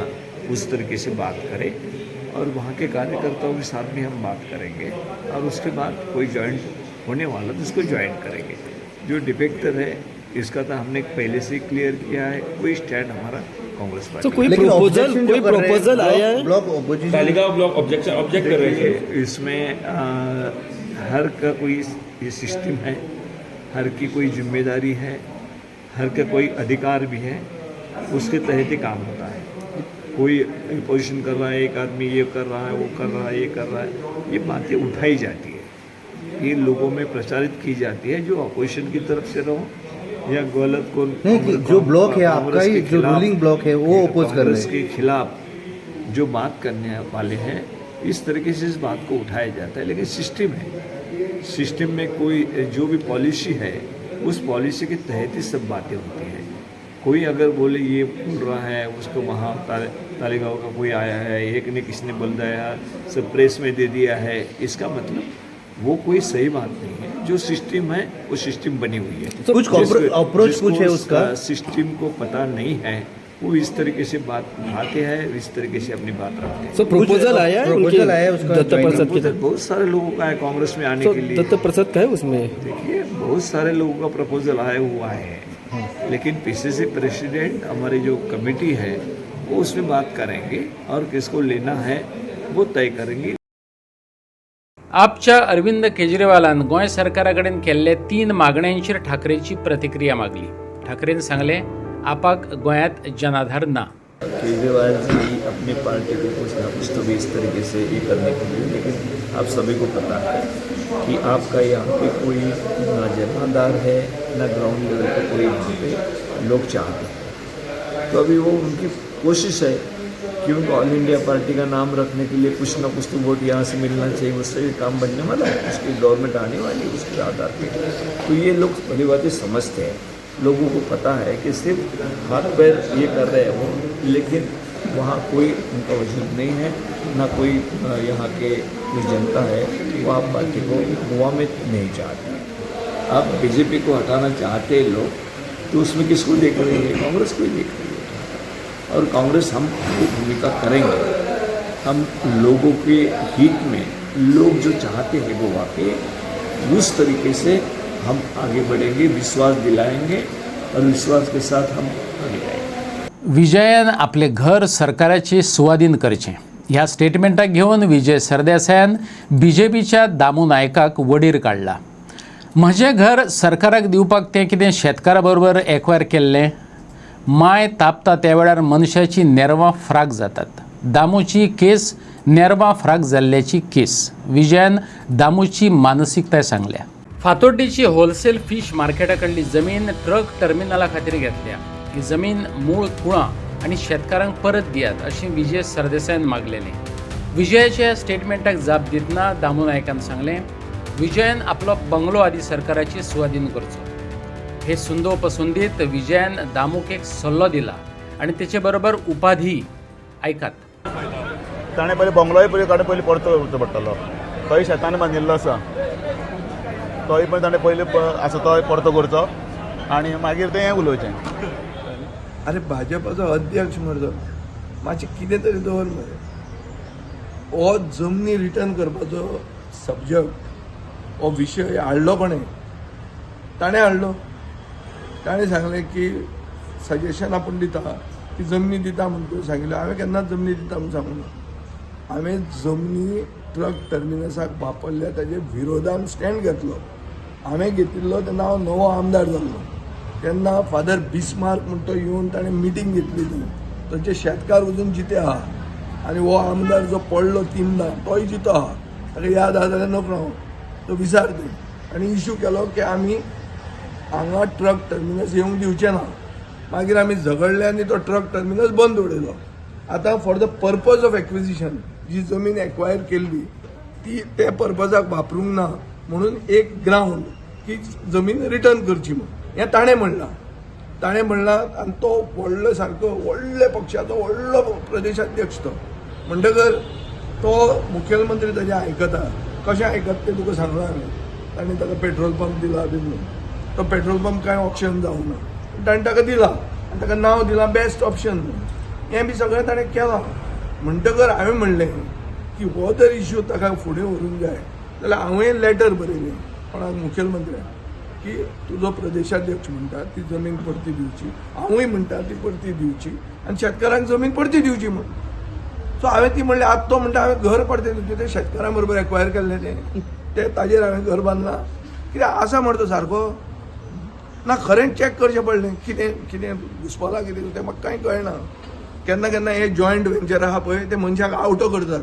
S9: उस तरीके से बात करें और वहाँ के कार्यकर्ताओं के साथ भी हम बात करेंगे और उसके बाद कोई ज्वाइंट होने वाला तो उसको ज्वाइंट करेंगे. जो डिफेक्टर है इसका तो हमने पहले से ही क्लियर किया है. कोई स्टैंड हमारा कांग्रेस पार्टी.
S8: तो कोई प्रपोजल आया है?
S9: Block opposition Taleigao block object कर रहे हैं. इसमें हर का कोई ये सिस्टम है, हर की कोई जिम्मेदारी है, हर का कोई अधिकार भी है, उसके तहत ही काम होता है. कोई अपोजिशन कर रहा है, एक आदमी ये कर रहा है, वो कर रहा है, ये कर रहा है, ये बातें उठाई जाती है, ये लोगों में प्रचारित की जाती है. जो अपोजिशन की तरफ से रहो या गलत को
S2: नहीं, जो ब्लॉक है आपका ही, जो रूलिंग ब्लॉक है वो अपोज कर रहे हैं.
S9: इसके खिलाफ जो बात करने वाले हैं इस तरीके से इस बात को उठाया जाता है. लेकिन सिस्टम है, सिस्टम में कोई जो भी पॉलिसी है उस पॉलिसी के तहत ही सब बातें होती हैं. कोई अगर बोले ये बोल रहा है उसको वहाँ तालिगांव का कोई आया है, एक ने किसने बोल दिया, सब प्रेस में दे दिया है, इसका मतलब वो कोई सही बात नहीं है. जो सिस्टम है वो सिस्टम बनी हुई है.
S2: कुछ अप्रोच कुछ है उसका,
S9: सिस्टम को पता नहीं है वो इस तरीके से बात उठाते हैं, इस तरीके से अपनी बात रखते हैं.
S8: सो प्रपोजल आया है उसका दत्तप्रसाद की तरफ?
S9: बहुत सारे लोगों का है कांग्रेस में आने के लिए.
S8: दत्तप्रसाद का है उसमें?
S9: देखिए बहुत सारे लोगों का प्रपोजल आया हुआ है, लेकिन पीसीसी प्रेसिडेंट हमारी जो कमेटी है वो उसमें बात करेंगे और किसको लेना है वो तय करेंगे.
S1: आपच्या अरविंद केजरीवालान गोंय सरकाराकडेन केल्ले 3 मागण्यांचेर ठाकरेंची प्रतिक्रिया मागली. ठाकरेन सांगले, आपाक गोंयांत जनाधार ना.
S10: केजरीवाल जी अपनी पार्टी को कुछ ना कुछ तो भी इस तरीके से ये करने के लिए, लेकिन आप सभी को पता है कि आपका यहाँ पे कोई ना जनाधार है ना ग्राउंड लेवल पे कोई वहाँ पे लोग चाहते हैं. तो अभी वो उनकी कोशिश है कि उनको ऑल इंडिया पार्टी का नाम रखने के लिए कुछ ना कुछ तो वोट यहाँ से मिलना चाहिए, उससे भी काम बनने वाला है, उसकी गवर्नमेंट आने वाली है उसके आधार पर. तो ये लोग बड़ी बातें समझते हैं. लोगों को पता है कि सिर्फ हाथ पैर ये कर रहे हैं वो, लेकिन वहाँ कोई उनका वजूद नहीं है, ना कोई यहाँ के जो जनता है वो आप पार्टी को गोवा में नहीं चाहती. आप बीजेपी को हटाना चाहते हैं लोग, तो उसमें किसको देख रहे हैं? कांग्रेस को ही देख रही है. और कांग्रेस हम भूमिका करेंगे, हम लोगों के हित में लोग जो चाहते हैं गोवा के उस तरीके से हम आगे बढ़ेंगे, विश्वास दिलाएंगे और विश्वास के साथ हम आगे जाएंगे.
S1: विजयान आपले घर सरकाराचे सुवाधीन करचें ह्या स्टेटमेंटाक घेवन विजय सरदेसायान बीजेपीच्या दामू नायकाक वडीर काडला. म्हजें घर सरकाराक दिवपाक तें कितें शेतकारा बरोबर एकवार केल्लें? माय तापता त्या वेळार मनशाची नेरवां फ्राक जातात. दामूची केस नेरवां फ्राक जाल्ल्याची केस. विजयान दामूची मानसिकताय सांगल्या. फातोड्डीची होलसेल फिश मार्केटाकडली जमीन ट्रक टर्मिनला खातीर घेतल्या. ही जमीन मूळ कुळां आनी शेतकारांक परत दियात अशी विजय सरदेसायान मागलेली. विजयाच्या स्टेटमेंटाक जाप दितना दामू नायकान सांगलें, विजयान आपलो बंगलो आदी सरकाराची सुवाधीन करचो. हे सुंदोपसुंदीत विजयान दामूक एक सल्लो दिला आणि तेचे बरोबर उपाधी ऐकात.
S3: ताणें पयलीं बंगलोय पयलीं परतो करचो पडटलो. थंय शेतान बांदिल्लो आसा, तोय पण ताणें पयलीं आसा तो परतो करचो आनी मागीर तें हें उलोवचें.
S2: अरे भाजपाचो अध्यक्ष मरे मातशें कितें तरी दवर मरे. हो जमनी रिटर्न करपाचो सब्जेक्ट हो विशय हाडलो कोणें? ताणें हाडलो. ताणें सांगलें की सजेशन आपूण दिता, ती जमनी दिता म्हणून सांगिल्लें. हांवें केन्नाच जमनी दिता म्हणून सांगूंक ना. हांवें जमनी ट्रक टर्मिनसाक वापरल्या ताजे विरोधान स्टँड घेतलो. हांवें घेतिल्लो तेन्ना हांव नवो आमदार जाल्लो. तेन्ना फादर बिस्मार्क म्हणटा तो येवन ताणें मिटींग घेतली थंय. थंयचे शेतकार अजून जिते आहा आनी हो आमदार जो पडलो 3दा तोय जितो आहा. ताका याद आहा जाल्यार नकळो हांव तो विचार थंय. आनी इश्यू केलो की आमी हांगा ट्रक टर्मिनस येवंक दिवचें ना. मागीर आमी झगडले आनी तो ट्रक टर्मिनस बंद उडयलो. आतां for the purpose of acquisition जी जमीन एक्वायर केल्ली ती त्या पर्पजाक वापरूंक ना म्हणून एक ग्रावंड की जमीन रिटर्न करची म्हणून हें ताणें म्हणलां आनी तो व्हडलो सारको व्हडल्या पक्षाचो व्हडलो प्रदेशाध्यक्ष तो म्हणटकर तो मुखेलमंत्री ताजें आयकता. कशें आयकता तें तुका सांगलां हांवें. ताणें ताका पेट्रोल पंप दिला बी म्हणून. तो पेट्रोल पंप कांय ऑप्शन जावंक ना. ताणें ताका दिला आनी ताका नांव दिलां बेस्ट ऑप्शन म्हणून. हें बी सगळें ताणें केलां. म्हणटकर हांवें म्हणलें की हो जर इश्यू ताका फुडें व्हरूंक जाय जाल्यार हांवें लेटर बरयलें कोणाक मुखेलमंत्र्याक की तुजो प्रदेशाध्यक्ष म्हणटा ती जमीन परती दिवची, हांवूय म्हणटा ती परती दिवची आनी शेतकारांक जमीन परती दिवची म्हणून. सो हांवें ती म्हणलें. आतां तो म्हणटा हांवें घर परतें दिवचें. तें शेतकारां बरोबर एक्वायर केल्लें तें ताजेर हांवें घर बांदलां. कित्याक आसा म्हणटा तो सारको ना. खरें चॅक करचें पडलें कितें घुसपालां कितें तें म्हाका कांय कळना. केन्ना हे जॉयंट वेंचर आहा पळय ते मनशाक आवटो करतात.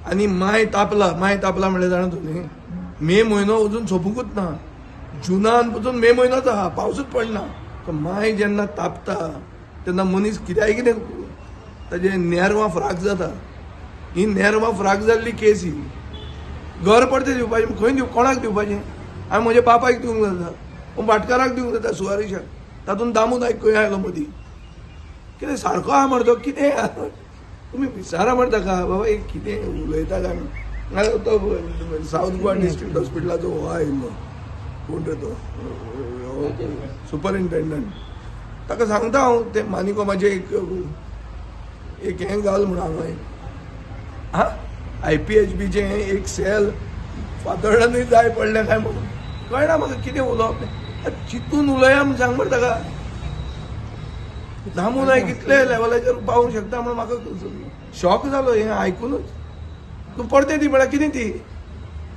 S2: आनी माय तापला म्हणल्यार जाणा तुमी मे म्हयनो अजून सोंपूंकूच ना. जुनान पसून मे म्हयनोच आहा पावसूच पडना. माय जेन्ना तापता तेन्ना मनीस कितें ताजे नेरवां फ्राक जाता. ही नेरवां फ्राक जाल्ली केस ही. घर परतें दिवपाचें खंय कोणाक दिवपाचें? हांवें म्हज्या बापायक दिवंक जाता, भाटकाराक दिवंक जाता, सुवारीशाक. तातूंत दामू नायक खंय आयलो मदीं. कितें सारको आहा म्हणटा कितें तुमी विचारा म्हणटा का बाबा एक कितें उलयता काय म्हणून. तो सावथ गोवा डिस्ट्रिक्ट हॉस्पिटलाचो हो आयिल्लो कोण रे तो सुपरिंटेंडंट. ताका सांगता हांव ते मानिकोमाचें एक हें घाल म्हणून हांगा IPHBचें एक सेल फातोर्डानूय जाय पडलें काय म्हणून कळना म्हाका कितें उलोवप. चिंतून उलया म्हूण सांग मरे ताका. दामू नायक इतले लेवलाचेर पावूंक शकता म्हणून म्हाका शॉक जालो हें आयकूनच. तूं परतें दी म्हळ्यार कितें ती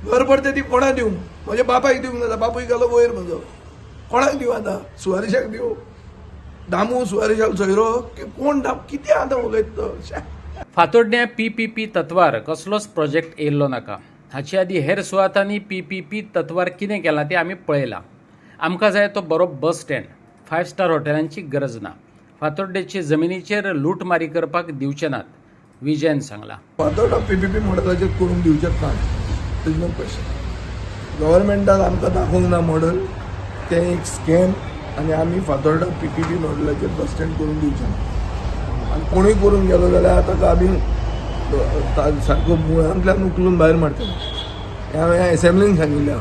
S2: घर परतें ती कोणाक दिवं? म्हज्या बापायक दिवंक जाता. बापूय गेलो वयर म्हजो. कोणाक दिवं आतां? सुवारीशाक दिवं? दामू सुवारीशाक सोयरो कोण कितें आतां उलयता तो?
S1: फातोड्ड्या PPP तत्वार कसलोच प्रोजेक्ट येयल्लो नाका. हाचे आदी हेर सुवातांनी PPP तत्वार कितें केलां तें आमी पळयलां. आमकां जाय तो बरो बस स्टँड, 5 स्टार हॉटेलांची गरज ना. फातोड्डेचे जमिनीचेर लूटमारी करपाक दिवचे नात, विजयन सांगला.
S2: फातोर्डा PPP मॉडेलाचेर करून दिवचेच ना. तेज नो क्वेश्चन. गव्हर्मेंटान आमकां दाखोवंक ना मॉडेल. तें एक स्कॅम आनी आमी फातोर्डा PPP मॉडेलाचेर बस स्टँड करून दिवचे ना. आनी कोणूय करून गेलो जाल्यार ताका आमी सारको मुळांतल्यान उखलून भायर मारतले. हें हांवें एसेंब्लीन सांगिल्लें.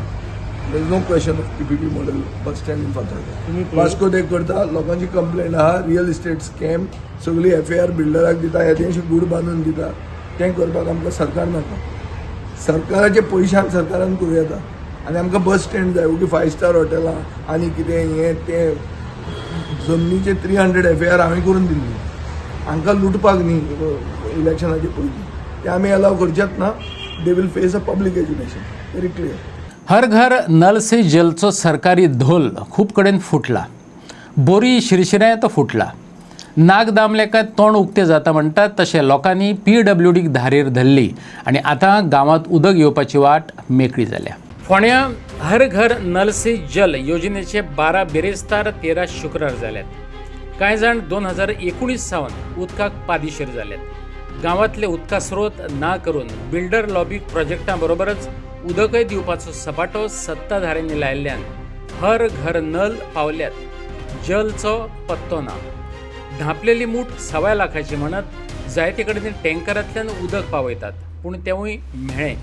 S2: There is no question of PPP model bus stand in Fatorda. Vasco ते करता, लोकांची कंप्लेंट आहा रियल इस्टेट स्कॅम, सगळी FIR बिल्डराक दिता, येदेशें गूड बांदून दिता. तें करपाक आमकां सरकार नाका. सरकाराचे पयशान सरकारान करूं येता. आनी आमकां बस स्टँड जाय, उगी 5 स्टार हॉटेलां आनी कितें हें तें. जमनीचे 300 FIR हांवें करून दिल्ली. हांकां लुटपाक न्ही इलेक्शनाचे पयलीं. ते आमी अलाव करचेच ना. They will face a public education. Very clear.
S1: हर घर नल से जलचो सरकारी धोल खूब कडेन फुटला. बोरी शिरशिऱ्यां तो फुटला. नाग दामले काय तोंड उक्तें जाता म्हणटात तशें लोकांनी PWDक धारेर धरली आनी आतां गांवांत उदक येवपाची वाट मेकळी जाल्या. फोंड्या हर घर नल से जल योजनेचे 12 बेरेस्तार 13 शुक्रार जाल्यात. कांय जाण 2019 सावन उदकाक पादेशीर जाल्यात. गांवांतले उदका स्रोत ना करून बिल्डर लॉबी प्रोजेक्टां बरोबरच उदकय दिवपाचो सपाटो सत्ताधाऱ्यांनी लायिल्ल्यान हर घर नल पावल्यात. जलचो पत्तो ना. धांपलेली मूठ 1.25 लाखाची म्हणत जायते कडेन टँकरांतल्यान उदक पावयतात पूण तेवूय म्हेळें.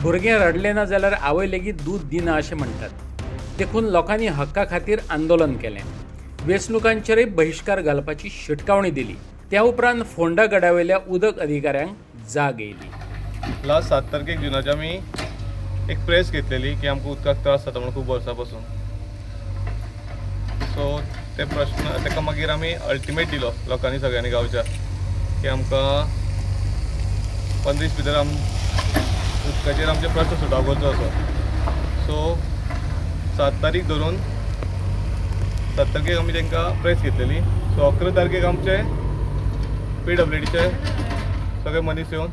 S1: भुरगें रडलें ना जाल्यार आवय लेगीत दूद दिना अशें म्हणटात. देखून लोकांनी हक्का खातीर आंदोलन केलें. वेंचणुकांचेरय बहिश्कार घालपाची शिटकावणी दिली. त्या उपरांत फोंडा गडावयल्या उदक अधिकाऱ्यांक जाग येयली.
S3: लास्ट 7 तारखेक जुनाची आमी एक प्रेस घेतलेली की आमकां उदकाक त्रास जाता म्हणून खूब वर्सां पासून. सो ते प्रश्न ताका मागीर आमी अल्टिमेट दिलो लोकांनी सगळ्यांनी गांवच्या की आमकां
S6: 15 दीस भितर उदकाचेर आमचे प्रश्न सुटाव करचो आसा. सो 7 तारीख धरून 7 तारखेक आमी तांकां प्रेस घेतलेली. सो 11 तारखेक आमचे PWDचे सगळे मनीस येवन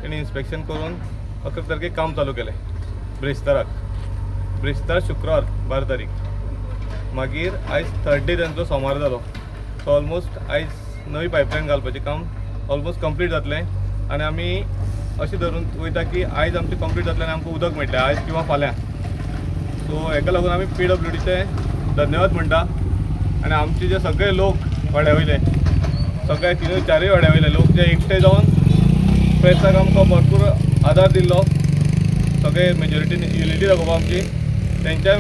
S6: तेणी इन्स्पेक्शन करून 11 तारखेक काम चालू केलें. ब्रेस्तार शुक्रवार 12 तारीख. मागीर आयज 3rd डे तांचो सोमार जालो. सो ऑलमोस्ट आयज नवी पायपलायन घालपाचें काम ऑलमोस्ट कंप्लीट जातलें. आनी आमी अशें धरून वयता की आयज आमचें कंप्लीट जातलें आनी आमकां उदक मेळटलें आयज किंवा फाल्यां. सो हेका लागून आमी PWDचे धन्यवाद म्हणटा. आनी आमचे जे सगळे लोक वाड्या वयले सगळे 3-4 वाड्या वयले लोक जे एकठांय जावन प्रेसाक आमकां भरपूर आदार दिल्लो, सगळे मेजॉरिटीन युनिटी दाखोवपा आमची, तेंच्याय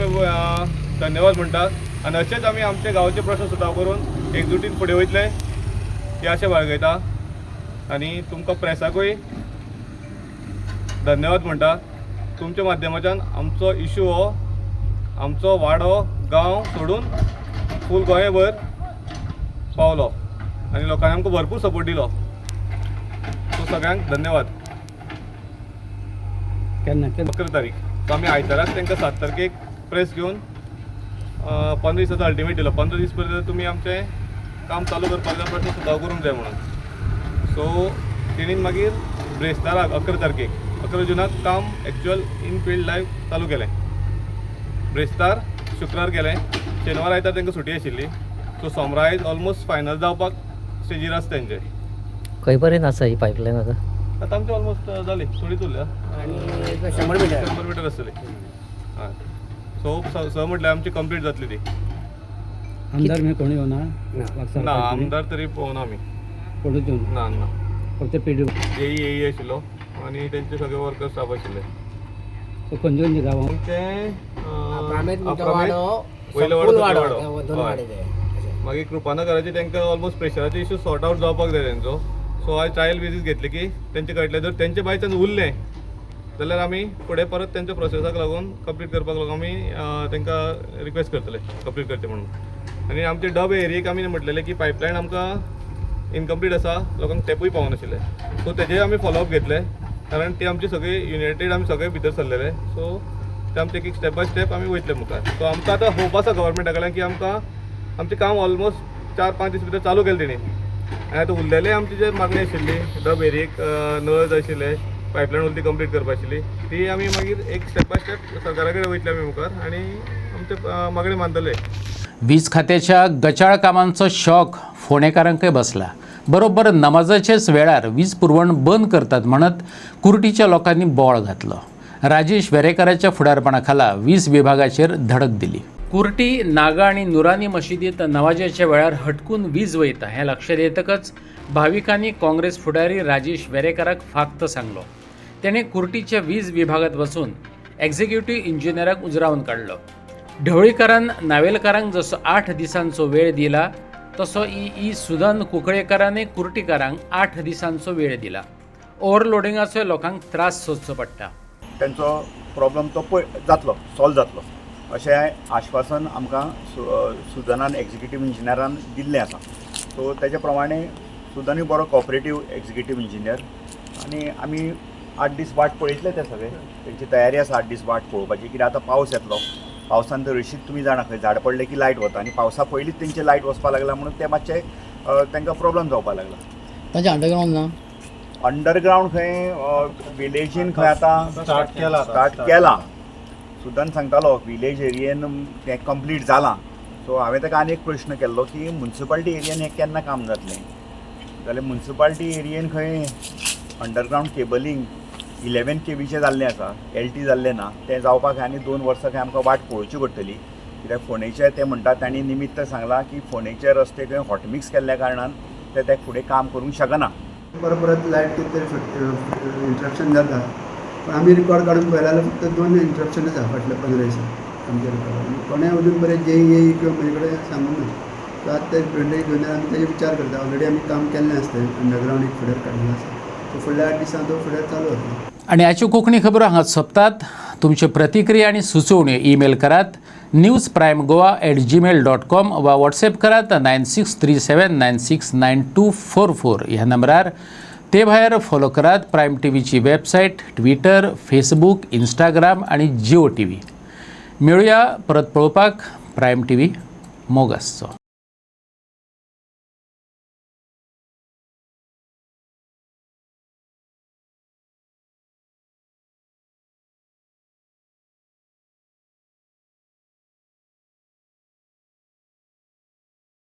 S6: धन्यवाद म्हणटात. आनी अशेंच आमी आमचे गांवचे प्रश्न सुटाव करून एकजुटीन फुडें वयतले ही आशा बाळगयता. आनी तुमकां प्रेसाकूय धन्यवाद म्हणटा. तुमच्या माध्यमाच्यान आमचो इशू हो आमचो वाडो गांव सोडून फूल गोंयभर पावलो आनी लोकांनी आमकां भरपूर सपोर्ट दिलो. सो सगळ्यांक धन्यवाद. 11 तारीख. सो आमी आयताराक तांकां 7 तारखेक प्रेस घेवन 15 दिसाचो अल्टिमेट दिलो. 15 दीस पर्यंत तुमी आमचें काम चालू करपाक जाय, प्रश्न सुटाव करूंक जाय म्हणून. सो तेणीन मागीर ब्रेस्ताराक 11 तारखेक 11 जुनाक काम एक्चुअल इन फील्ड लायव्ह चालू केलें. ब्रेस्तार शुक्रार केलें. शेनवार आयतार तांकां सुटी आशिल्ली. सो सोमरा आयज ऑलमोस्ट फायनल जावपाक स्टेजीर आसा तेंचे.
S11: खंय पर्यंत आसा ही पायपलायन आतां?
S6: आतां आमची ऑलमोस्ट जाली, थोडीच उरल्या. 100 मिटर आसतली. हय. सो 6 म्हटल्यार आमची कंप्लीट जातली ती.
S11: आमदार मी कोणी येवना?
S6: ना आमदार तरी पळोवना आमी. ना ना
S11: फक्त PW
S6: AE आशिल्लो आनी तेंचे सगळे वर्कर स्टाफ आशिल्ले.
S11: खंयचे खंयचे गांव?
S6: वयलो वाडो. मागीर कृपानगराचे तांकां ऑलमोस्ट प्रेशराचे इशू सॉर्ट आवट जावपाक जाय तेंचो. सो आयज ट्रायल बेजीस घेतली की तेंचे कळटलें. जर तेंचे बाय चान्स उरलें जाल्यार आमी फुडें परत तेंच्या प्रोसेसाक लागून कंप्लीट करपाक लागून आमी तांकां रिक्वेस्ट करतले कंप्लीट करचें म्हणून. आनी आमचे डब एरियेक आमी म्हटलेलें की पायपलायन आमकां इनकम्प्लीट आसा, लोकांक टॅपूय पावनाशिल्ले. सो तेजेय आमी फॉलोअप घेतले कारण ती आमची सगळी युनायटेड आमी सगळे भितर सरलेले. सो ते आमचे एक स्टेप बाय स्टेप आमी वयतले मुखार. सो आमकां आतां होप आसा गव्हर्मेंटा कडल्यान की आमकां आमचें काम ऑलमोस्ट 4-5 दीस भितर चालू केलें तेणी. आनी आतां उरलेले आमची जे मागणी आशिल्ली डब एरियेक नळ जाय आशिल्ले, पायपलायन उरली कंप्लीट करपाक आशिल्ली, ती आमी मागीर एक स्टेप बाय स्टेप सरकारा कडेन वयतले आमी मुखार आनी आमचे मागणी मानतले.
S1: वीज खात्याच्या गचाळ कामांचो शॉक फोंडेकारांकय बसला. बरोबर नमाजाच्याच वेळार वीज पुरवण बंद करतात म्हणत कुर्टीच्या लोकांनी बोळ घातलो. राजेश वेरेकाराच्या फुडारपणाखाला वीज विभागाचेर धडक दिली. कुर्टी, नागा आणि नुरानी मशिदीत नमाजाच्या वेळार हटकून वीज वयता हें लक्षात येतकच भाविकांनी काँग्रेस फुडारी राजेश वेरेकाराक फाक्त सांगलो. तेणें कुर्टीच्या वीज विभागात वचून एक्झिक्युटिव्ह इंजिनियराक उजरावन काडलो. ढवळीकारान नावेलकारांक जसो 8 दिसांचो वेळ दिला तसो ई सुदन कुंकळेकारांनी कुर्टीकारांक 8 दिसांचो वेळ दिला. ओव्हरलोडिंगाचो लोकांक त्रास सोंसचो पडटा.
S3: तेंचो प्रॉब्लम तो जातलो, सॉल्व जातलो अशें आश्वासन आमकां सुदनान एक्झिक्युटिव्ह इंजिनियरान दिल्लें आसा. सो तेज्या प्रमाणे सुदनूय बरो कॉपरेटीव एक्झिक्युटिव्ह इंजिनियर आनी आमी 8 दीस वाट पळयतले ते सगळे. तेंची तयारी आसा 8 दीस वाट पळोवपाची. कित्याक आतां पावस येतलो. पावसान तर हरशींच तुमी जाणा खंय झाड पडले की लायट वता आनी पावसा पयलींच तेंचे लायट वचपाक लागला म्हणून ते मातशे तांकां प्रॉब्लम जावपाक लागला.
S11: ताजें अंडरग्रावंड ना?
S3: अंडरग्रावंड खंय विलेजीन खंय आतां स्टार्ट केला. सुदन सांगतालो विलेज एरियेन तें कंप्लीट जालां. सो हांवें ताका आनी एक प्रश्न केल्लो की म्युन्सिपालिटी एरियेन हें केन्ना काम जातलें जाल्यार म्युन्सिपालिटी एरियेन खंय अंडरग्रावंड केबलींग 11 kVचें जाल्लें आसा, LT जाल्लें ना. तें जावपाक आनी 2 वर्सां खंय आमकां वाट पळोवची पडटली. कित्याक फोंडेचे ते म्हणटात तांणी निमित्त सांगलां की फोंडेचे रस्ते खंय हॉटमिक्स केल्ल्या कारणान ते फुडें काम करूंक शकना.
S12: परत लायट कितें तरी इंटरप्शन जाता. पण आमी रिकॉर्ड काडून पळयला जाल्यार फक्त 2 इंटरप्शनच आसा फाटल्या 15 दिसांक आमचे रिकॉर्ड. कोणें अजून बरें JE किंवा म्हजे कडेन सांगूंक ना. सो आतां ते फ्रेंडे घेवन आमी तेजे विचार करता. ऑलरेडी आमी काम केल्लें आसता. अंडरग्रावंड एक फुडें काडिल्लो आसा. सो फुडल्या 8 दिसां तो फुडें चालू आसा.
S1: आणि ह्याच्यो कोंकणी खबरो हांगाच सोंपतात. तुमचे प्रतिक्रिया आणि सुचोवण्यो ईमेल करात newsprimegoa@gmail.com वा व्हॉट्सॲप करात 9637969244 ह्या नंबरार. ते भायर फॉलो करात प्रायम टीव्हीची वेबसायट, ट्विटर, फेसबूक, इंस्टाग्राम आणि जिओ TV. मेळुया परत पळोवपाक प्रायम टीव्ही मोगासचो.